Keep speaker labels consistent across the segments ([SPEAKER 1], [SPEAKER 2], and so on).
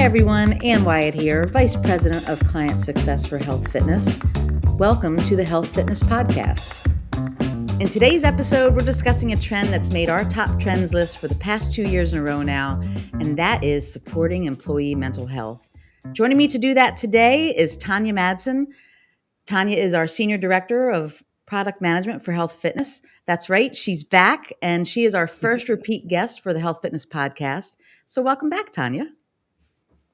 [SPEAKER 1] everyone, Ann Wyatt here, Vice President of Client Success for Health Fitness. Welcome to the Health Fitness Podcast. In today's episode, we're discussing a trend that's made our top trends list for the past 2 years in a row now, and that is supporting employee mental health. Joining me to do that today is Tanja Madsen. Tanja is our Senior Director of Product Management for Health Fitness. That's right, she's back, and she is our first repeat guest for the Health Fitness Podcast. So welcome back, Tanja.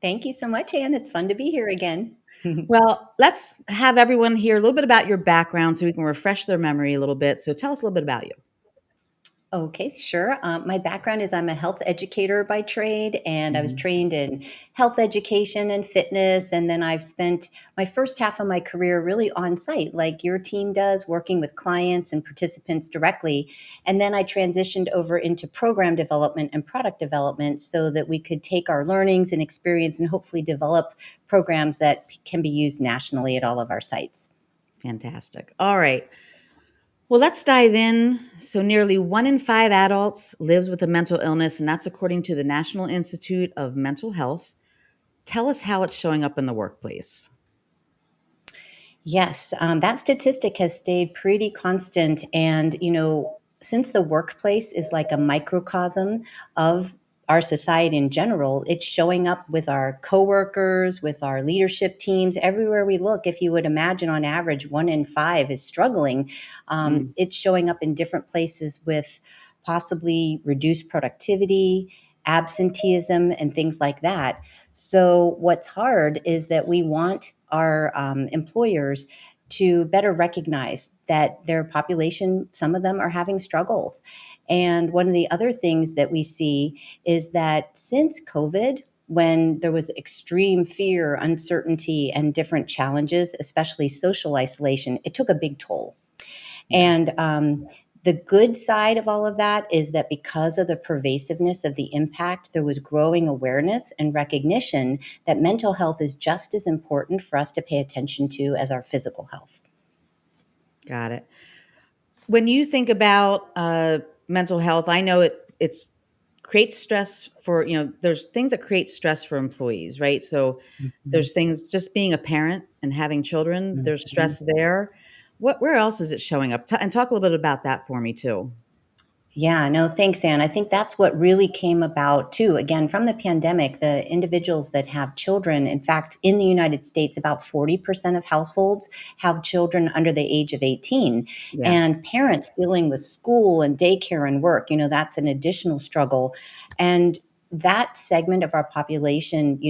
[SPEAKER 2] Thank you so much, Ann. It's fun to be here again.
[SPEAKER 1] Well, let's have everyone hear a little bit about your background so we can refresh their memory a little bit. So tell us a little bit about you.
[SPEAKER 2] Okay, sure. My background is I'm a health educator by trade, and I was trained in health education and fitness. And then I've spent my first half of my career really on site, like your team does, working with clients and participants directly. And then I transitioned over into program development and product development so that we could take our learnings and experience and hopefully develop programs that can be used nationally at all of our sites.
[SPEAKER 1] Fantastic. All right. Well, let's dive in. So nearly 1 in 5 adults lives with a mental illness, and that's according to the National Institute of Mental Health. Tell us how it's showing up in the workplace.
[SPEAKER 2] Yes, that statistic has stayed pretty constant. And, since the workplace is like a microcosm of our society in general, it's showing up with our coworkers, with our leadership teams, everywhere we look. If you would imagine, on average, 1 in 5 is struggling. It's showing up in different places with possibly reduced productivity, absenteeism, and things like that. So what's hard is that we want our employers to better recognize that their population, some of them are having struggles. And one of the other things that we see is that since COVID, when there was extreme fear, uncertainty, and different challenges, especially social isolation, it took a big toll. And the good side of all of that is that because of the pervasiveness of the impact, there was growing awareness and recognition that mental health is just as important for us to pay attention to as our physical health.
[SPEAKER 1] Got it. When you think about mental health, I know it's creates stress for, there's things that create stress for employees, right? So there's things, just being a parent and having children, there's stress there. Where else is it showing up? And talk a little bit about that for me too.
[SPEAKER 2] Yeah, no, thanks, Ann. I think that's what really came about too. Again, from the pandemic, the individuals that have children, in fact, in the United States, about 40% of households have children under the age of 18.
[SPEAKER 1] Yeah.
[SPEAKER 2] And parents dealing with school and daycare and work, that's an additional struggle. And that segment of our population,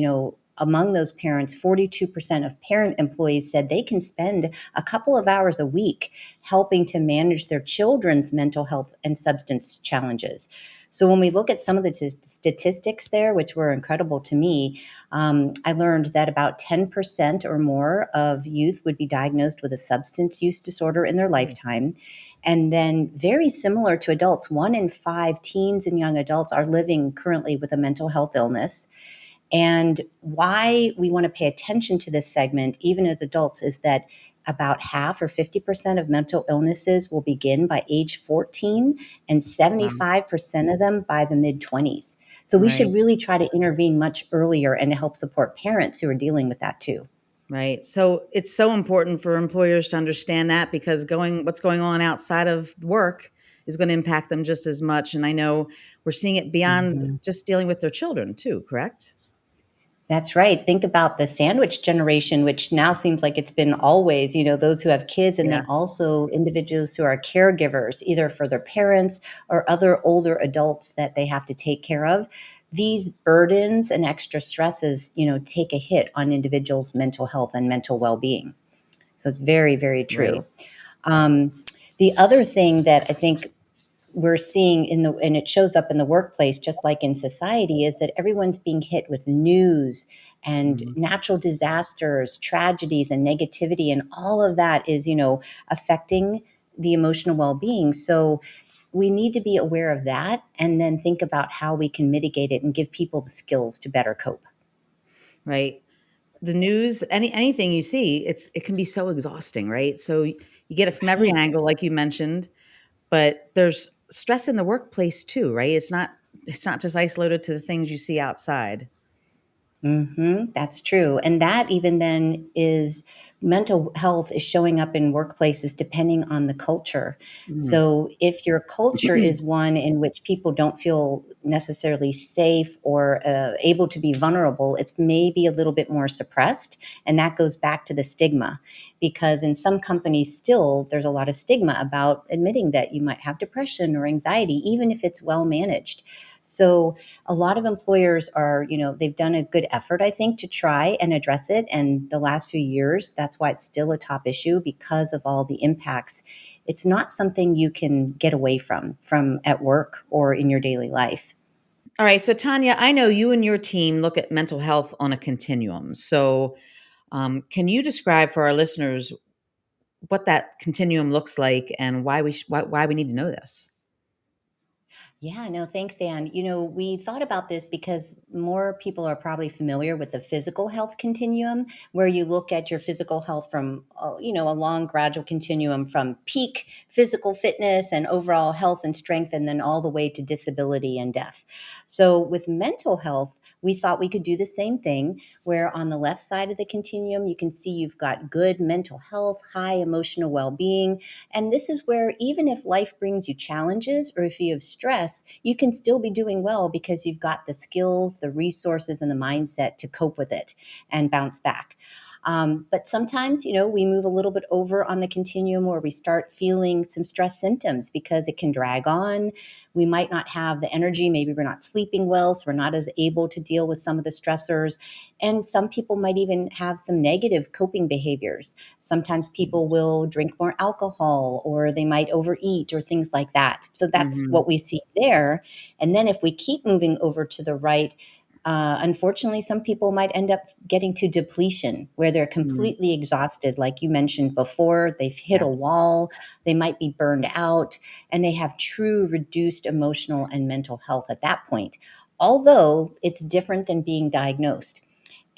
[SPEAKER 2] among those parents, 42% of parent employees said they can spend a couple of hours a week helping to manage their children's mental health and substance challenges. So when we look at some of the statistics there, which were incredible to me, I learned that about 10% or more of youth would be diagnosed with a substance use disorder in their lifetime. And then very similar to adults, 1 in 5 teens and young adults are living currently with a mental health illness. And why we want to pay attention to this segment, even as adults, is that about half or 50% of mental illnesses will begin by age 14 and 75% of them by the mid-20s. So we should really try to intervene much earlier and to help support parents who are dealing with that too.
[SPEAKER 1] Right. So it's so important for employers to understand that, because what's going on outside of work is going to impact them just as much. And I know we're seeing it beyond just dealing with their children too, correct?
[SPEAKER 2] That's right. Think about the sandwich generation, which now seems like it's been always, those who have kids, and then also individuals who are caregivers, either for their parents or other older adults that they have to take care of. These burdens and extra stresses, take a hit on individuals' mental health and mental well-being. So it's very, very true. Right. The other thing that I think we're seeing and it shows up in the workplace, just like in society, is that everyone's being hit with news and natural disasters, tragedies, and negativity. And all of that is, affecting the emotional well-being. So we need to be aware of that and then think about how we can mitigate it and give people the skills to better cope.
[SPEAKER 1] Right. The news, anything you see, it can be so exhausting, right? So you get it from every angle, like you mentioned, but there's stress in the workplace too, right? It's not just isolated to the things you see outside.
[SPEAKER 2] That's true. And that even then is mental health is showing up in workplaces depending on the culture.
[SPEAKER 1] Mm.
[SPEAKER 2] So if your culture is one in which people don't feel necessarily safe or able to be vulnerable, it's maybe a little bit more suppressed. And that goes back to the stigma, because in some companies still there's a lot of stigma about admitting that you might have depression or anxiety, even if it's well managed. So a lot of employers are, they've done a good effort, I think, to try and address it. And the last few years, that's why it's still a top issue because of all the impacts. It's not something you can get away from at work or in your daily life.
[SPEAKER 1] All right. So, Tanja, I know you and your team look at mental health on a continuum. So, can you describe for our listeners what that continuum looks like and why we need to know this?
[SPEAKER 2] Yeah, no, thanks, Ann. We thought about this because more people are probably familiar with the physical health continuum, where you look at your physical health from, a long gradual continuum from peak physical fitness and overall health and strength, and then all the way to disability and death. So with mental health, we thought we could do the same thing, where on the left side of the continuum, you can see you've got good mental health, high emotional well-being. And this is where even if life brings you challenges or if you have stress, you can still be doing well because you've got the skills, the resources, and the mindset to cope with it and bounce back. But sometimes, we move a little bit over on the continuum where we start feeling some stress symptoms because it can drag on. We might not have the energy. Maybe we're not sleeping well, so we're not as able to deal with some of the stressors. And some people might even have some negative coping behaviors. Sometimes people will drink more alcohol or they might overeat or things like that. So that's
[SPEAKER 1] Hmm.
[SPEAKER 2] what we see there. And then if we keep moving over to the right, unfortunately, some people might end up getting to depletion where they're
[SPEAKER 1] Mm.
[SPEAKER 2] completely exhausted. Like you mentioned before, they've hit
[SPEAKER 1] Yeah.
[SPEAKER 2] a wall, they might be burned out, and they have true reduced emotional and mental health at that point. Although it's different than being diagnosed.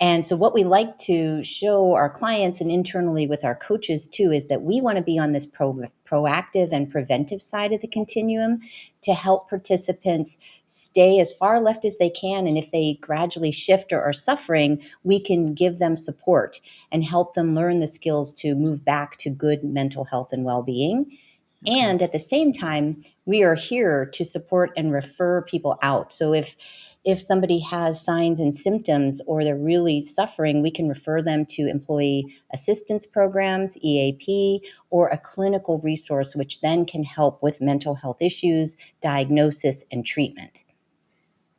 [SPEAKER 2] And so, what we like to show our clients and internally with our coaches too is that we want to be on this proactive and preventive side of the continuum to help participants stay as far left as they can. And if they gradually shift or are suffering, we can give them support and help them learn the skills to move back to good mental health and well being.
[SPEAKER 1] Okay.
[SPEAKER 2] And at the same time, we are here to support and refer people out. So if somebody has signs and symptoms or they're really suffering, we can refer them to employee assistance programs, EAP, or a clinical resource, which then can help with mental health issues, diagnosis, and treatment.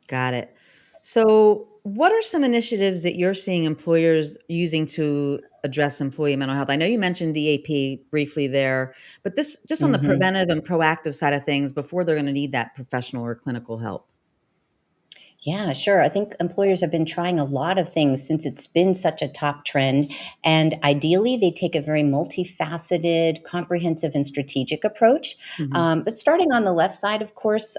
[SPEAKER 1] Got it. So, what are some initiatives that you're seeing employers using to address employee mental health? I know you mentioned DAP briefly there, but this just on the
[SPEAKER 2] Mhm.
[SPEAKER 1] preventive and proactive side of things before they're going to need that professional or clinical help.
[SPEAKER 2] Yeah, sure. I think employers have been trying a lot of things since it's been such a top trend. And ideally, they take a very multifaceted, comprehensive, and strategic approach.
[SPEAKER 1] Hmm.
[SPEAKER 2] But starting on the left side, of course,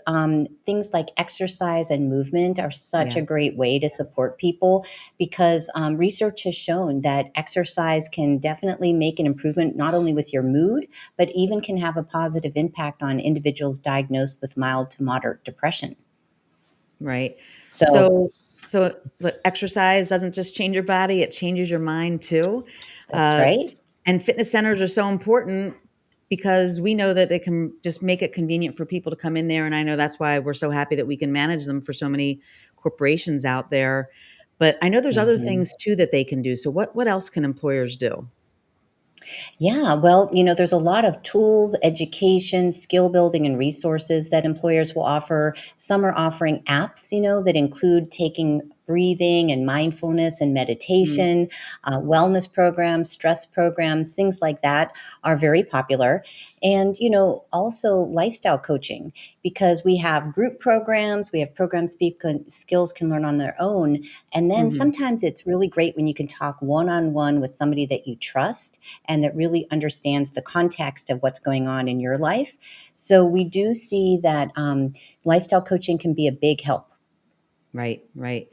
[SPEAKER 2] things like exercise and movement are such
[SPEAKER 1] Yeah.
[SPEAKER 2] a great way to support people because research has shown that exercise can definitely make an improvement not only with your mood, but even can have a positive impact on individuals diagnosed with mild to moderate depression.
[SPEAKER 1] Right.
[SPEAKER 2] So
[SPEAKER 1] So the exercise doesn't just change your body, it changes your mind too.
[SPEAKER 2] that's
[SPEAKER 1] Uh,
[SPEAKER 2] right.
[SPEAKER 1] and fitness centers are so important because we know that they can just make it convenient for people to come in there. And I know that's why we're so happy that we can manage them for so many corporations out there. But I know there's other
[SPEAKER 2] Mhm.
[SPEAKER 1] things too that they can do. So what else can employers do?
[SPEAKER 2] Yeah, well, there's a lot of tools, education, skill building, and resources that employers will offer. Some are offering apps, that include taking breathing and mindfulness and
[SPEAKER 1] Mm.
[SPEAKER 2] meditation, wellness programs, stress programs, things like that are very popular. And, also lifestyle coaching, because we have group programs, we have programs skills can learn on their own. And then
[SPEAKER 1] Hmm.
[SPEAKER 2] sometimes it's really great when you can talk one on one with somebody that you trust and that really understands the context of what's going on in your life. So we do see that lifestyle coaching can be a big help.
[SPEAKER 1] Right, right.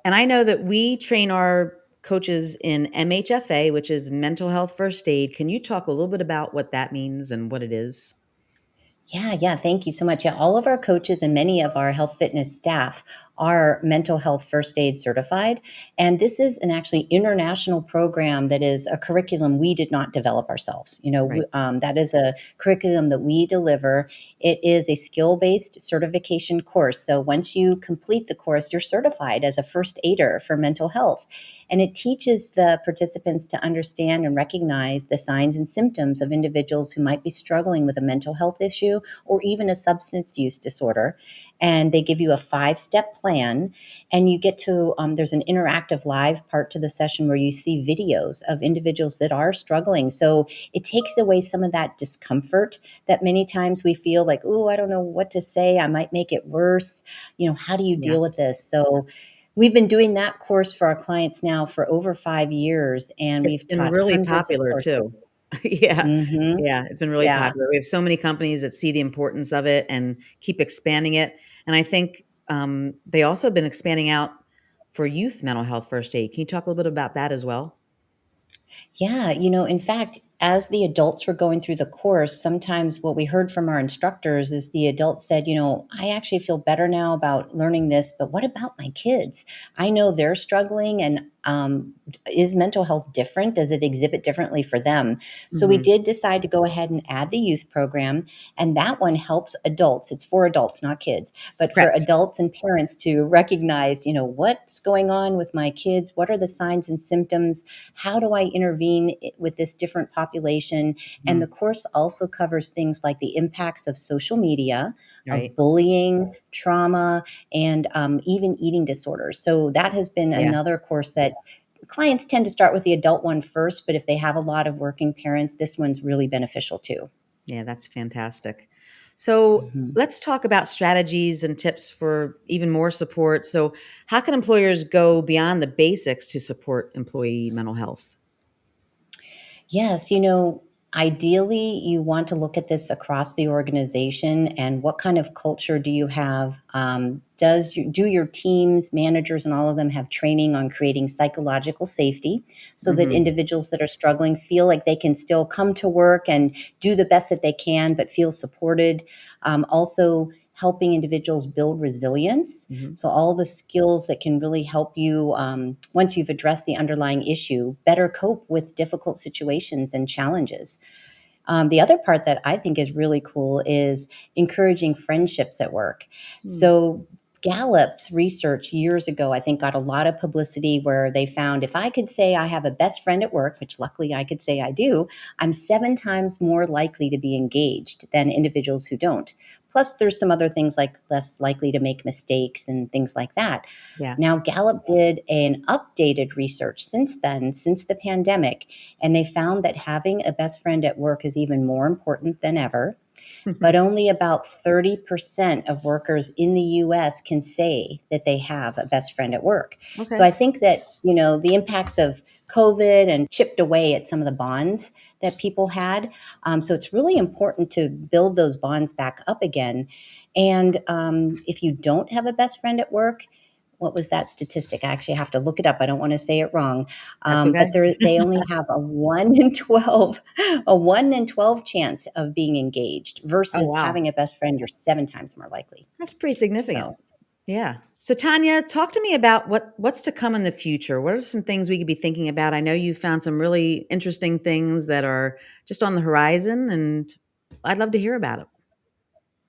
[SPEAKER 1] And I know that we train our coaches in MHFA, which is mental health first aid. Can you talk a little bit about what that means and what it is?
[SPEAKER 2] Yeah, thank you so much. Yeah, all of our coaches and many of our health fitness staff are mental health first aid certified. And this is an actually international program that is a curriculum we did not develop ourselves.
[SPEAKER 1] Right.
[SPEAKER 2] That is a curriculum that we deliver. It is a skill-based certification course. So once you complete the course, you're certified as a first aider for mental health. And it teaches the participants to understand and recognize the signs and symptoms of individuals who might be struggling with a mental health issue or even a substance use disorder. And they give you a 5-step plan, and you get to, there's an interactive live part to the session where you see videos of individuals that are struggling. So it takes away some of that discomfort that many times we feel like, oh, I don't know what to say. I might make it worse. How do you
[SPEAKER 1] Yeah.
[SPEAKER 2] deal with this? So we've been doing that course for our clients now for over 5 years, and
[SPEAKER 1] It's
[SPEAKER 2] we've
[SPEAKER 1] been
[SPEAKER 2] taught
[SPEAKER 1] really
[SPEAKER 2] hundreds of
[SPEAKER 1] popular too.
[SPEAKER 2] courses.
[SPEAKER 1] Yeah.
[SPEAKER 2] Mhm.
[SPEAKER 1] Yeah, it's been really
[SPEAKER 2] Yeah.
[SPEAKER 1] popular. We have so many companies that see the importance of it and keep expanding it. And I think they also have been expanding out for youth mental health first aid. Can you talk a little bit about that as well?
[SPEAKER 2] Yeah, in fact, as the adults were going through the course, sometimes what we heard from our instructors is the adults said, I actually feel better now about learning this, but what about my kids? I know they're struggling, and is mental health different? Does it exhibit differently for them? So we
[SPEAKER 1] Hmm.
[SPEAKER 2] did decide to go ahead and add the youth program, and that one helps adults. It's for adults, not kids, but for
[SPEAKER 1] Correct.
[SPEAKER 2] adults and parents to recognize, what's going on with my kids? What are the signs and symptoms? How do I intervene with this different population? And
[SPEAKER 1] Mhm.
[SPEAKER 2] the course also covers things like the impacts of social media, of
[SPEAKER 1] Right.
[SPEAKER 2] bullying, trauma, and even eating disorders. So that has been
[SPEAKER 1] Yeah.
[SPEAKER 2] another course that clients tend to start with the adult one first, but if they have a lot of working parents, this one's really beneficial too.
[SPEAKER 1] Yeah, that's fantastic. So
[SPEAKER 2] Mhm.
[SPEAKER 1] let's talk about strategies and tips for even more support. So, how can employers go beyond the basics to support employee mental health?
[SPEAKER 2] Yes, ideally, you want to look at this across the organization and what kind of culture do you have? Do your teams, managers, and all of them have training on creating psychological safety so that
[SPEAKER 1] Hmm.
[SPEAKER 2] individuals that are struggling feel like they can still come to work and do the best that they can, but feel supported? Also, helping individuals build resilience.
[SPEAKER 1] Hmm.
[SPEAKER 2] So, all the skills that can really help you, once you've addressed the underlying issue, better cope with difficult situations and challenges. The other part that I think is really cool is encouraging friendships at work. So, Gallup's research years ago, I think, got a lot of publicity where they found if I could say I have a best friend at work, which luckily I could say I do, I'm 7 times more likely to be engaged than individuals who don't. Plus, there's some other things like less likely to make mistakes and things like that.
[SPEAKER 1] Yeah.
[SPEAKER 2] Now, Gallup did an updated research since then, since the pandemic, and they found that having a best friend at work is even more important than ever. But only about 30% of workers in the US can say that they have a best friend at work. So
[SPEAKER 1] Okay.
[SPEAKER 2] I think that, the impacts of COVID and chipped away at some of the bonds that people had. So it's really important to build those bonds back up again. And if you don't have a best friend at work, what was that statistic? I actually have to look it up. I don't want to say it wrong.
[SPEAKER 1] That's
[SPEAKER 2] But
[SPEAKER 1] okay.
[SPEAKER 2] they only have a 1 in 12, a 1 in 12 chance of being engaged
[SPEAKER 1] Oh,
[SPEAKER 2] versus
[SPEAKER 1] wow.
[SPEAKER 2] having a best friend, you're 7 times more likely.
[SPEAKER 1] That's pretty significant.
[SPEAKER 2] So,
[SPEAKER 1] Yeah. So Tanya, talk to me about what's to come in the future. What are some things we could be thinking about? I know you found some really interesting things that are just on the horizon, and I'd love to hear about it.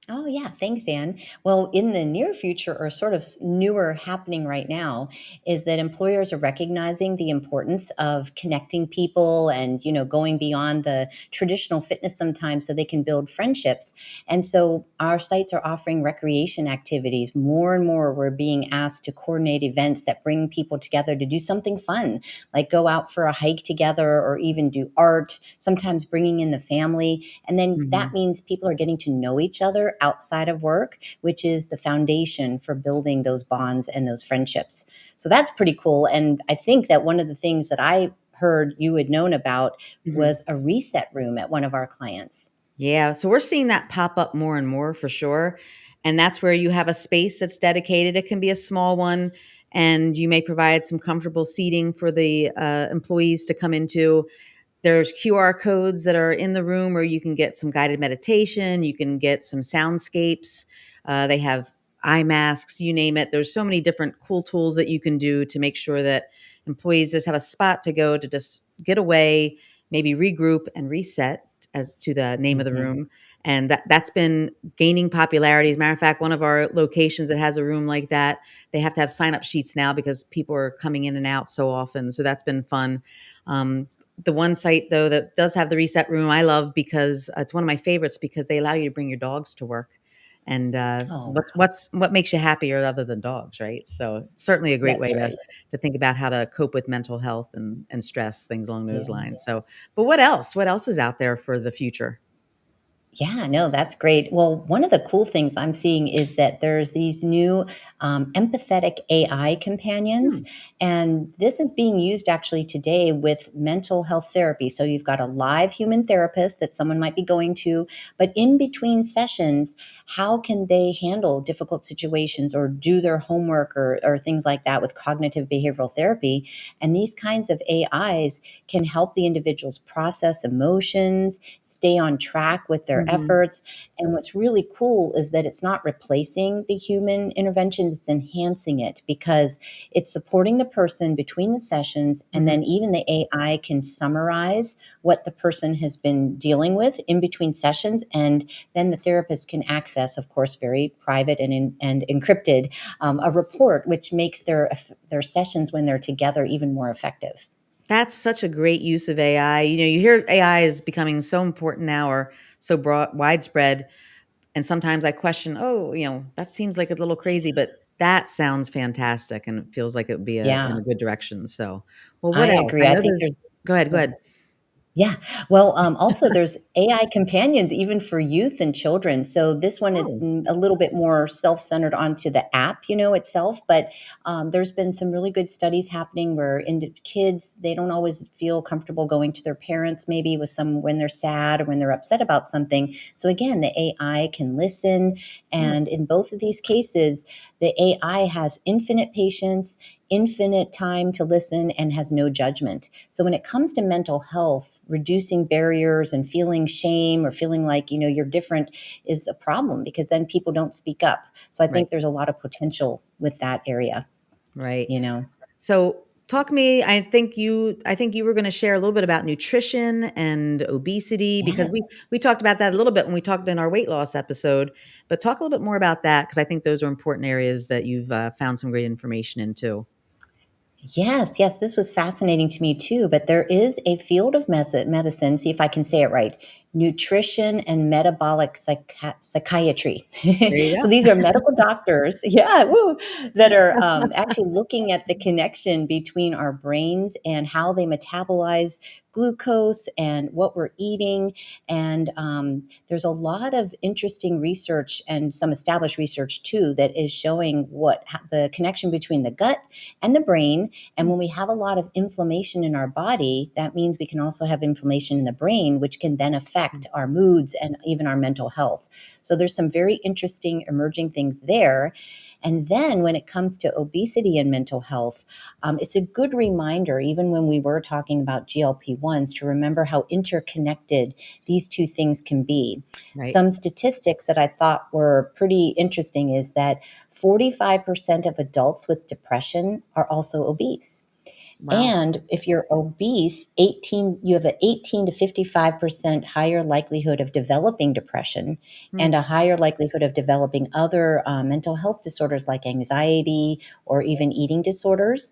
[SPEAKER 2] oh, yeah. Thanks, Ann. Well, in the near future, or sort of newer happening right now, is that employers are recognizing the importance of connecting people and, going beyond the traditional fitness sometimes so they can build friendships. And so our sites are offering recreation activities. More and more, we're being asked to coordinate events that bring people together to do something fun, like go out for a hike together or even do art, sometimes bringing in the family. And then that
[SPEAKER 1] Hmm.
[SPEAKER 2] means people are getting to know each other outside of work, which is the foundation for building those bonds and those friendships. So that's pretty cool. And I think that one of the things that I heard you had known about
[SPEAKER 1] Hmm.
[SPEAKER 2] was a reset room at one of our clients.
[SPEAKER 1] Yeah. So we're seeing that pop up more and more for sure. And that's where you have a space that's dedicated. It can be a small one, and you may provide some comfortable seating for the employees to come into. There's QR codes that are in the room where you can get some guided meditation. You can get some soundscapes. They have eye masks, you name it. There's so many different cool tools that you can do to make sure that employees just have a spot to go to just get away, maybe regroup and reset, as to the name of the
[SPEAKER 2] Mhm.
[SPEAKER 1] room. And that's been gaining popularity. As a matter of fact, one of our locations that has a room like that, they have to have sign up sheets now because people are coming in and out so often. So that's been fun. The one site though that does have the reset room, I love because it's one of my favorites because they allow you to bring your dogs to work. And
[SPEAKER 2] Oh,
[SPEAKER 1] what makes you happier other than dogs, right? So it's certainly a great
[SPEAKER 2] that's
[SPEAKER 1] way
[SPEAKER 2] right.
[SPEAKER 1] to think about how to cope with mental health and stress, things along those
[SPEAKER 2] Yeah.
[SPEAKER 1] lines. So, but what else? What else is out there for the future?
[SPEAKER 2] Yeah, no, that's great. Well, one of the cool things I'm seeing is that there's these new empathetic AI companions,
[SPEAKER 1] Hmm.
[SPEAKER 2] and this is being used actually today with mental health therapy. So you've got a live human therapist that someone might be going to, but in between sessions, how can they handle difficult situations or do their homework or things like that with cognitive behavioral therapy? And these kinds of AIs can help the individuals process emotions, stay on track with their
[SPEAKER 1] Mhm.
[SPEAKER 2] efforts. And what's really cool is that it's not replacing the human intervention, it's enhancing it because it's supporting the person between the sessions. And
[SPEAKER 1] Mhm.
[SPEAKER 2] then even the AI can summarize what the person has been dealing with in between sessions. And then the therapist can access, of course, very private and encrypted, a report, which makes their sessions when they're together even more effective.
[SPEAKER 1] That's such a great use of AI. You know, you hear AI is becoming so important now or so broad, widespread. And sometimes I question, oh, that seems like a little crazy, but that sounds fantastic and it feels like it would be in
[SPEAKER 2] Yeah,
[SPEAKER 1] a good direction. So, well, what
[SPEAKER 2] I
[SPEAKER 1] else?
[SPEAKER 2] agree.
[SPEAKER 1] I
[SPEAKER 2] I
[SPEAKER 1] know
[SPEAKER 2] think
[SPEAKER 1] there's,
[SPEAKER 2] there's
[SPEAKER 1] go ahead, go
[SPEAKER 2] yeah.
[SPEAKER 1] ahead.
[SPEAKER 2] Yeah. Well, also there's AI companions even for youth and children. So this one is
[SPEAKER 1] Oh,
[SPEAKER 2] a little bit more self-centered onto the app, itself. But there's been some really good studies happening where kids, they don't always feel comfortable going to their parents, maybe with some when they're sad or when they're upset about something. So again, the AI can listen.
[SPEAKER 1] hmm,
[SPEAKER 2] And in both of these cases, the AI has infinite patience, infinite time to listen, and has no judgment. So when it comes to mental health, reducing barriers and feeling shame or feeling like, you're different is a problem because then people don't speak up. So I
[SPEAKER 1] right,
[SPEAKER 2] think there's a lot of potential with that area,
[SPEAKER 1] right.
[SPEAKER 2] you know.
[SPEAKER 1] So talk me, I think you were going to share a little bit about nutrition and obesity because we
[SPEAKER 2] Yes.
[SPEAKER 1] we talked about that a little bit when we talked in our weight loss episode, but talk a little bit more about that because I think those are important areas that you've found some great information in too.
[SPEAKER 2] Yes, yes, this was fascinating to me too. But there is a field of medicine, see if I can say it right, nutrition and metabolic psychiatry.
[SPEAKER 1] There you
[SPEAKER 2] So
[SPEAKER 1] go.
[SPEAKER 2] these are medical doctors, yeah, woo, that are actually looking at the connection between our brains and how they metabolize glucose and what we're eating. And there's a lot of interesting research and some established research too that is showing the connection between the gut and the brain. And when we have a lot of inflammation in our body, that means we can also have inflammation in the brain, which can then affect our moods and even our mental health. So there's some very interesting emerging things there. And then when it comes to obesity and mental health, it's a good reminder, even when we were talking about GLP-1s, to remember how interconnected these two things can be.
[SPEAKER 1] Right.
[SPEAKER 2] Some statistics that I thought were pretty interesting is that 45% of adults with depression are also obese.
[SPEAKER 1] Wow.
[SPEAKER 2] And if you're obese, you have an 18 to 55% higher likelihood of developing depression
[SPEAKER 1] Hmm.
[SPEAKER 2] and a higher likelihood of developing other mental health disorders like anxiety or even eating disorders.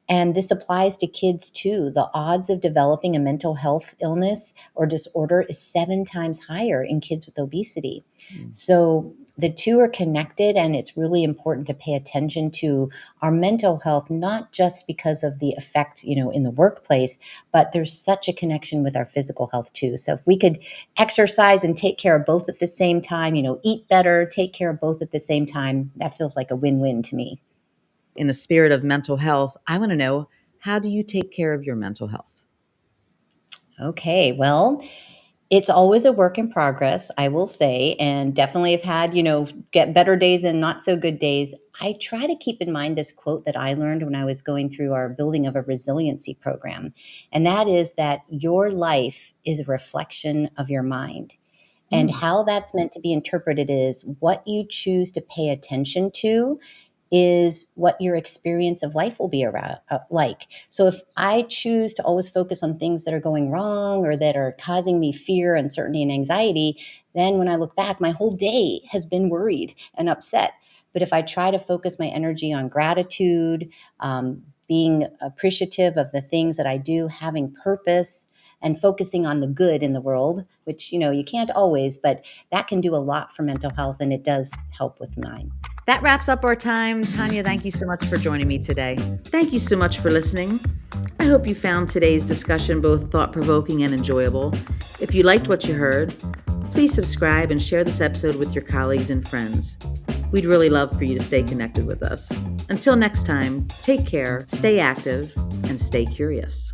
[SPEAKER 2] And this applies to kids too. The odds of developing a mental health illness or disorder is 7 times higher in kids with obesity.
[SPEAKER 1] Hmm.
[SPEAKER 2] So the two are connected, and it's really important to pay attention to our mental health, not just because of the effect, in the workplace, but there's such a connection with our physical health too. So if we could exercise and take care of both at the same time, eat better, take care of both at the same time, that feels like a win-win to me.
[SPEAKER 1] In the spirit of mental health, I want to know, how do you take care of your mental health?
[SPEAKER 2] Okay, well, it's always a work in progress, I will say, and definitely have had, get better days and not so good days. I try to keep in mind this quote that I learned when I was going through our building of a resiliency program. And that is that your life is a reflection of your mind. And how that's meant to be interpreted is what you choose to pay attention to is what your experience of life will be around like. So if I choose to always focus on things that are going wrong or that are causing me fear, uncertainty, and anxiety, then when I look back, my whole day has been worried and upset. But if I try to focus my energy on gratitude, being appreciative of the things that I do, having purpose, and focusing on the good in the world, which, you can't always, but that can do a lot for mental health, and it does help with mine.
[SPEAKER 1] That wraps up our time. Tanja, thank you so much for joining me today. Thank you so much for listening. I hope you found today's discussion both thought-provoking and enjoyable. If you liked what you heard, please subscribe and share this episode with your colleagues and friends. We'd really love for you to stay connected with us. Until next time, take care, stay active, and stay curious.